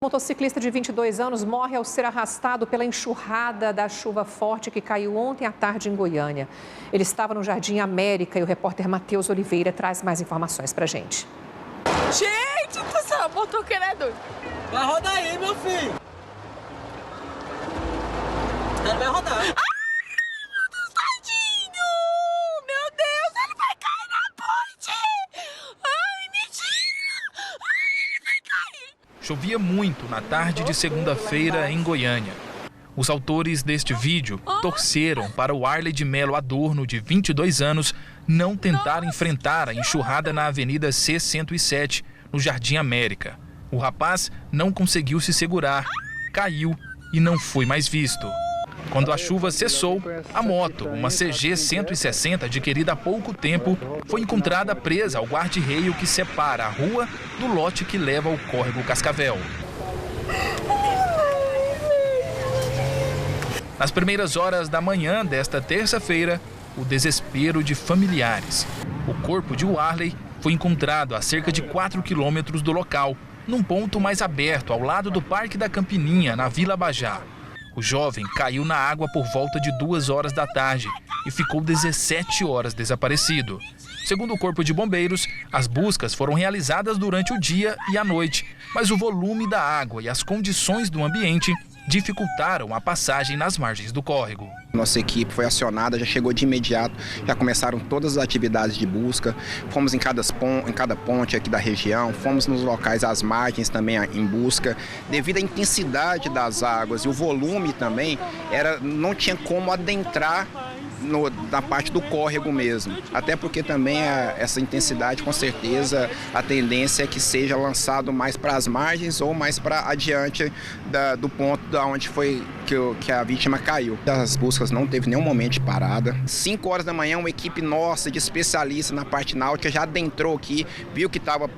O motociclista de 22 anos morre ao ser arrastado pela enxurrada da chuva forte que caiu ontem à tarde em Goiânia. Ele estava no Jardim América e o repórter Matheus Oliveira traz mais informações pra gente. Gente do céu, motoqueiro é doido. Vai rodar aí, meu filho. Ele vai rodar. Chovia muito na tarde de segunda-feira em Goiânia. Os autores deste vídeo torceram para o Arley de Melo Adorno, de 22 anos, não tentar enfrentar a enxurrada na Avenida C-107, no Jardim América. O rapaz não conseguiu se segurar, caiu e não foi mais visto. Quando a chuva cessou, a moto, uma CG 160 adquirida há pouco tempo, foi encontrada presa ao guarda-reio que separa a rua do lote que leva ao córrego Cascavel. Nas primeiras horas da manhã desta terça-feira, o desespero de familiares. O corpo de Arley foi encontrado a cerca de 4 quilômetros do local, num ponto mais aberto ao lado do Parque da Campininha, na Vila Bajá. O jovem caiu na água por volta de 2 horas da tarde e ficou 17 horas desaparecido. Segundo o Corpo de Bombeiros, as buscas foram realizadas durante o dia e a noite, mas o volume da água e as condições do ambiente dificultaram a passagem nas margens do córrego. Nossa equipe foi acionada, já chegou de imediato, já começaram todas as atividades de busca. Fomos em cada ponte aqui da região, fomos nos locais às margens também em busca. Devido à intensidade das águas e o volume também, não tinha como adentrar na parte do córrego mesmo. Até porque também essa intensidade, com certeza, a tendência é que seja lançado mais para as margens ou mais para adiante do ponto da onde foi que a vítima caiu. As buscas não teve nenhum momento de parada. 5 horas da manhã, uma equipe nossa de especialistas na parte náutica já adentrou aqui, viu que estava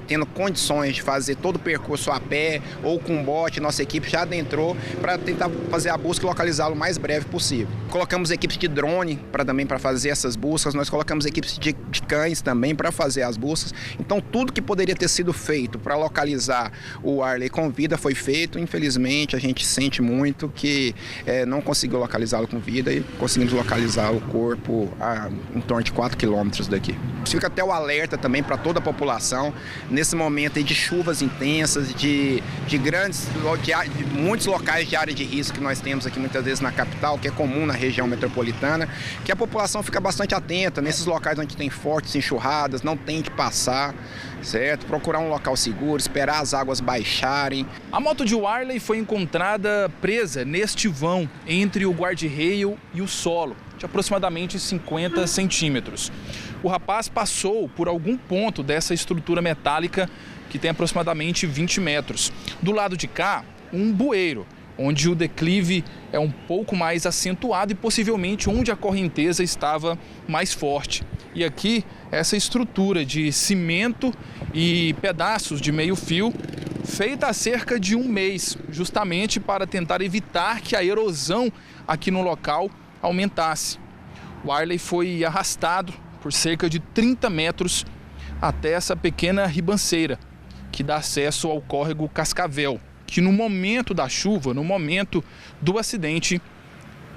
tendo condições de fazer todo o percurso a pé ou com bote. Nossa equipe já adentrou para tentar fazer a busca e localizá-lo o mais breve possível. Colocamos equipes de drone para fazer essas buscas, nós colocamos equipes de cães também para fazer as buscas. Então tudo que poderia ter sido feito para localizar o Arley com vida foi feito. Infelizmente a gente sente muito que não conseguiu localizá-lo com vida e conseguimos localizar o corpo em torno de 4 quilômetros daqui. Fica até o alerta também para toda a população nesse momento aí de chuvas intensas, de muitos locais de área de risco que nós temos aqui muitas vezes na capital, que é comum na região metropolitana, que a população fica bastante atenta nesses locais onde tem fortes enxurradas, não tem que passar, certo? Procurar um local seguro, esperar as águas baixarem. A moto de Arley foi encontrada presa neste vão entre o guarda-reio e o solo, de aproximadamente 50 centímetros. O rapaz passou por algum ponto dessa estrutura metálica que tem aproximadamente 20 metros. Do lado de cá, um bueiro, onde o declive é um pouco mais acentuado e possivelmente onde a correnteza estava mais forte. E aqui, essa estrutura de cimento e pedaços de meio-fio, feita há cerca de 1 mês, justamente para tentar evitar que a erosão aqui no local aumentasse. O Arley foi arrastado por cerca de 30 metros até essa pequena ribanceira, que dá acesso ao córrego Cascavel, que no momento da chuva, no momento do acidente,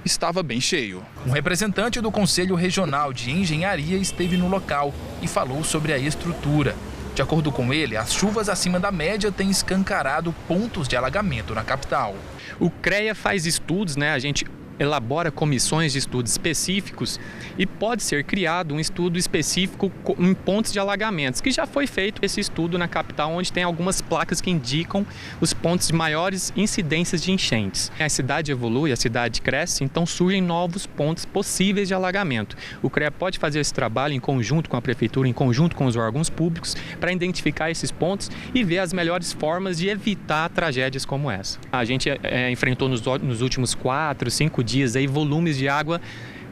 estava bem cheio. Um representante do Conselho Regional de Engenharia esteve no local e falou sobre a estrutura. De acordo com ele, as chuvas acima da média têm escancarado pontos de alagamento na capital. O CREA faz estudos, a gente elabora comissões de estudos específicos e pode ser criado um estudo específico em pontos de alagamentos, que já foi feito esse estudo na capital, onde tem algumas placas que indicam os pontos de maiores incidências de enchentes. A cidade evolui, a cidade cresce, então surgem novos pontos possíveis de alagamento. O CREA pode fazer esse trabalho em conjunto com a prefeitura, em conjunto com os órgãos públicos, para identificar esses pontos e ver as melhores formas de evitar tragédias como essa. A gente enfrentou nos últimos 4, 5 dias aí volumes de água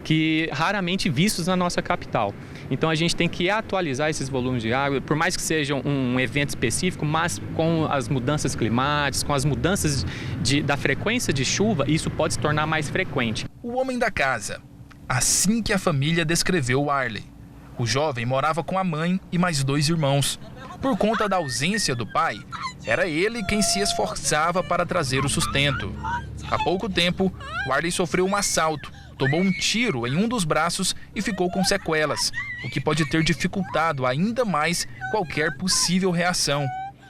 que raramente vistos na nossa capital. Então a gente tem que atualizar esses volumes de água, por mais que seja um evento específico, mas com as mudanças climáticas, com as mudanças da frequência de chuva, isso pode se tornar mais frequente. O homem da casa, assim que a família descreveu o Arley. O jovem morava com a mãe e mais 2 irmãos. Por conta da ausência do pai, era ele quem se esforçava para trazer o sustento. Há pouco tempo, o Arley sofreu um assalto, tomou um tiro em um dos braços e ficou com sequelas, o que pode ter dificultado ainda mais qualquer possível reação.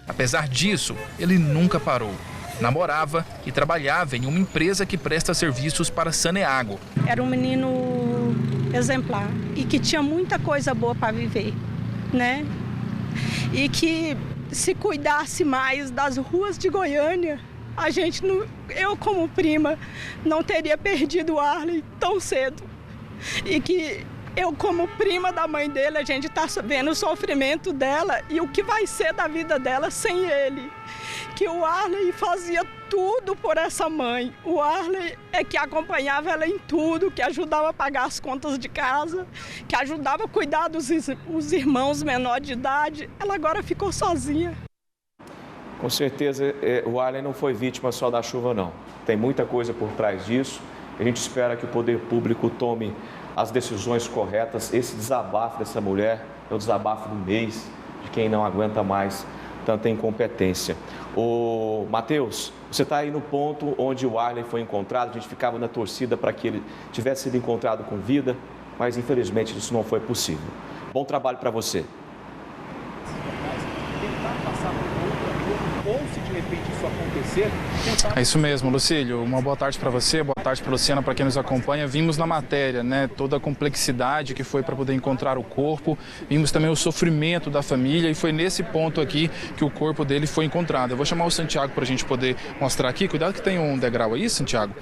Apesar disso, ele nunca parou. Namorava e trabalhava em uma empresa que presta serviços para Saneago. Era um menino exemplar e que tinha muita coisa boa para viver, né? E que se cuidasse mais das ruas de Goiânia, a gente, eu como prima, não teria perdido o Arley tão cedo. E que eu como prima da mãe dele, a gente está vendo o sofrimento dela e o que vai ser da vida dela sem ele. Que o Arley fazia tudo por essa mãe. O Arley é que acompanhava ela em tudo, que ajudava a pagar as contas de casa, que ajudava a cuidar dos irmãos menores de idade. Ela agora ficou sozinha. Com certeza, o Arley não foi vítima só da chuva, não. Tem muita coisa por trás disso. A gente espera que o poder público tome as decisões corretas. Esse desabafo dessa mulher é o desabafo do mês, de quem não aguenta mais tanta incompetência. Ô, Matheus, você está aí no ponto onde o Arley foi encontrado. A gente ficava na torcida para que ele tivesse sido encontrado com vida, mas infelizmente isso não foi possível. Bom trabalho para você. Ou se de repente isso acontecer... É isso mesmo, Lucílio. Uma boa tarde para você, boa tarde para Luciana, para quem nos acompanha. Vimos na matéria, né, toda a complexidade que foi para poder encontrar o corpo. Vimos também o sofrimento da família e foi nesse ponto aqui que o corpo dele foi encontrado. Eu vou chamar o Santiago para a gente poder mostrar aqui. Cuidado que tem um degrau aí, Santiago.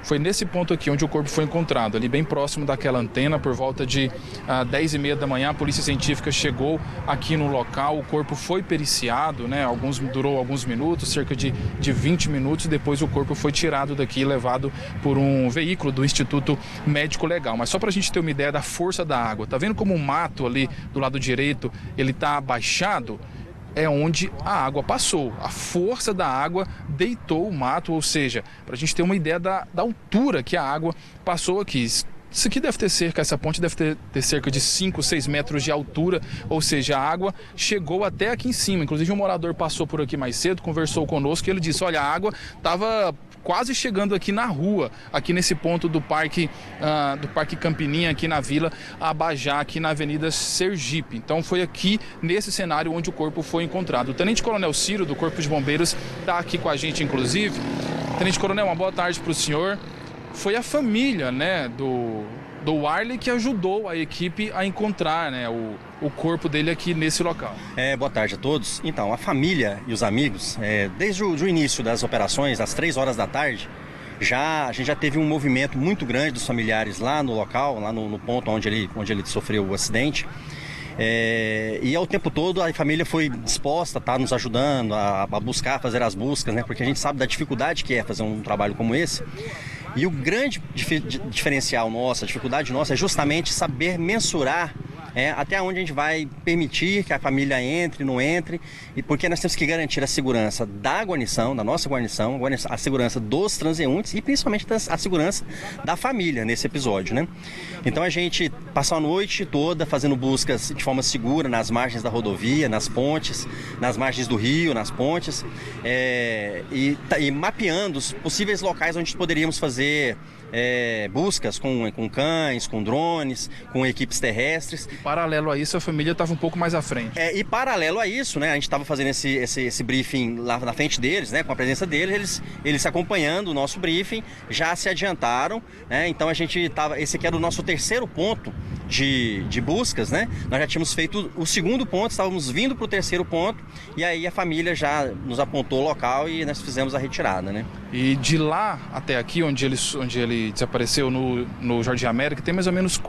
Foi nesse ponto aqui onde o corpo foi encontrado, ali bem próximo daquela antena, por volta de 10h30 da manhã. A polícia científica chegou aqui no local, o corpo foi periciado, né, durou alguns minutos, cerca de 20 minutos, depois o corpo foi tirado daqui e levado por um veículo do Instituto Médico Legal. Mas só para a gente ter uma ideia da força da água, tá vendo como o mato ali do lado direito, ele tá abaixado? É onde a água passou. A força da água deitou o mato, ou seja, para a gente ter uma ideia da altura que a água passou aqui. Isso aqui deve ter cerca, essa ponte deve ter cerca de 5, 6 metros de altura, ou seja, a água chegou até aqui em cima. Inclusive um morador passou por aqui mais cedo, conversou conosco e ele disse, olha, a água estava quase chegando aqui na rua, aqui nesse ponto do Parque Campininha, aqui na Vila Abajá, aqui na Avenida Sergipe. Então foi aqui nesse cenário onde o corpo foi encontrado. O Tenente Coronel Ciro, do Corpo de Bombeiros, está aqui com a gente, inclusive. Tenente Coronel, uma boa tarde para o senhor. Foi a família, né, do Arley que ajudou a equipe a encontrar, né, o corpo dele aqui nesse local. Boa tarde a todos. Então, a família e os amigos, desde o início das operações, às 3 horas da tarde, a gente já teve um movimento muito grande dos familiares lá no local, lá no ponto onde ele sofreu o acidente. E ao tempo todo a família foi disposta a estar nos ajudando a buscar, fazer as buscas, né, porque a gente sabe da dificuldade que é fazer um trabalho como esse. E o grande diferencial nosso, a dificuldade nossa é justamente saber mensurar até onde a gente vai permitir que a família entre, não entre, e porque nós temos que garantir a segurança da guarnição, da nossa guarnição, a segurança dos transeuntes e principalmente a segurança da família nesse episódio, né? Então a gente passou a noite toda fazendo buscas de forma segura nas margens da rodovia, nas pontes, nas margens do rio, nas pontes, e mapeando os possíveis locais onde poderíamos fazer buscas com cães, com drones, com equipes terrestres. Paralelo a isso, a família estava um pouco mais à frente. E paralelo a isso, né, a gente estava fazendo esse briefing lá na frente deles, né, com a presença deles, eles acompanhando o nosso briefing, já se adiantaram, né, então a gente estava, esse aqui era o nosso terceiro ponto de buscas, né, nós já tínhamos feito o segundo ponto, estávamos vindo para o terceiro ponto, e aí a família já nos apontou o local e nós fizemos a retirada, né. E de lá até aqui, onde ele desapareceu no Jardim América, tem mais ou menos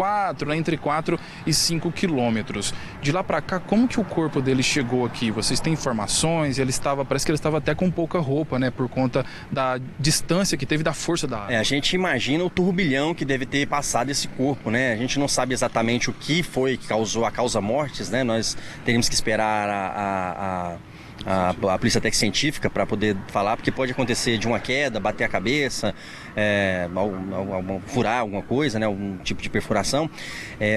entre 4 e 5 quilômetros. De lá para cá, como que o corpo dele chegou aqui? Vocês têm informações? Parece que ele estava até com pouca roupa, né? Por conta da distância que teve da força da água. A gente imagina o turbilhão que deve ter passado esse corpo, né? A gente não sabe exatamente o que foi que causou a causa mortes, né? Nós teríamos que esperar a polícia técnica científica para poder falar, porque pode acontecer de uma queda, bater a cabeça, furar alguma coisa, né, algum tipo de perfuração,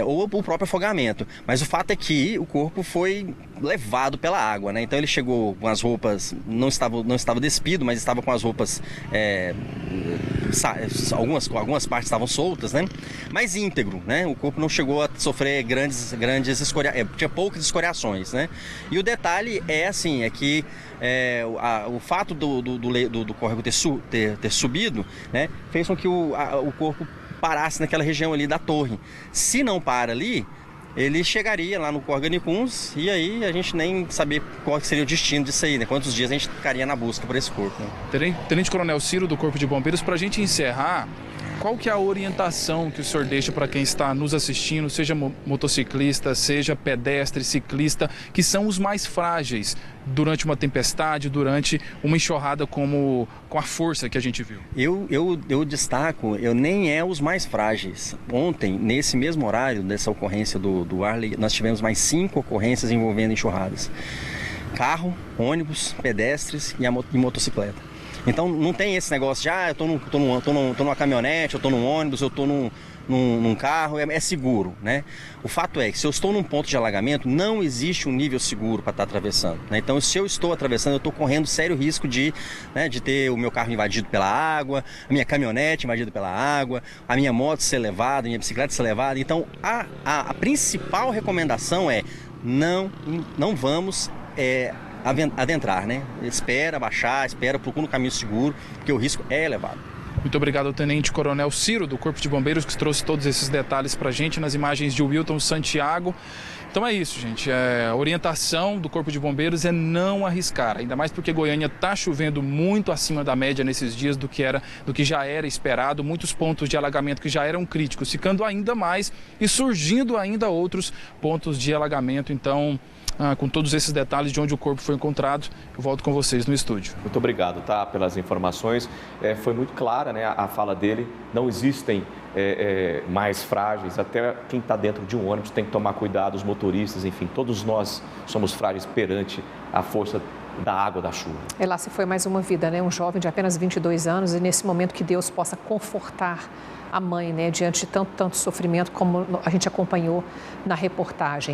ou o próprio afogamento. Mas o fato é que o corpo foi levado pela água, né? Então ele chegou com as roupas, não estava despido, mas estava com as roupas, algumas partes estavam soltas, né? Mas íntegro, né? O corpo não chegou a sofrer grandes tinha poucas escoriações, né? E o detalhe é assim, é que o fato do córrego ter subido, né, fez com que o corpo parasse naquela região ali da torre. Se não para ali, ele chegaria lá no córrego Anicuns e aí a gente nem sabia qual seria o destino disso aí, né? Quantos dias a gente ficaria na busca por esse corpo, né? Tenente Coronel Ciro, do Corpo de Bombeiros, para a gente encerrar, qual que é a orientação que o senhor deixa para quem está nos assistindo, seja motociclista, seja pedestre, ciclista, que são os mais frágeis durante uma tempestade, durante uma enxurrada com a força que a gente viu? Eu destaco, nem os mais frágeis. Ontem, nesse mesmo horário dessa ocorrência do Arley, nós tivemos mais 5 ocorrências envolvendo enxurradas. Carro, ônibus, pedestres e motocicleta. Então não tem esse negócio de eu tô numa caminhonete, eu tô num ônibus, eu tô num carro, é seguro, né? O fato é que se eu estou num ponto de alagamento, não existe um nível seguro para estar atravessando, né? Então se eu estou atravessando, eu estou correndo sério risco de ter o meu carro invadido pela água, a minha caminhonete invadida pela água, a minha moto ser levada, a minha bicicleta ser levada. Então a principal recomendação é não vamos adentrar, né? Espera baixar, procura um caminho seguro, porque o risco é elevado. Muito obrigado ao Tenente Coronel Ciro, do Corpo de Bombeiros, que trouxe todos esses detalhes para a gente nas imagens de Wilton Santiago. Então é isso, gente. A orientação do Corpo de Bombeiros é não arriscar, ainda mais porque Goiânia está chovendo muito acima da média nesses dias do que já era esperado, muitos pontos de alagamento que já eram críticos, ficando ainda mais e surgindo ainda outros pontos de alagamento. Então, com todos esses detalhes de onde o corpo foi encontrado, eu volto com vocês no estúdio. Muito obrigado, pelas informações. Foi muito clara, né, a fala dele. Não existem mais frágeis. Até quem está dentro de um ônibus tem que tomar cuidado, os motoristas, enfim, todos nós somos frágeis perante a força da água, da chuva. Lá se foi mais uma vida, né? Um jovem de apenas 22 anos e nesse momento que Deus possa confortar a mãe, né? Diante de tanto sofrimento como a gente acompanhou na reportagem.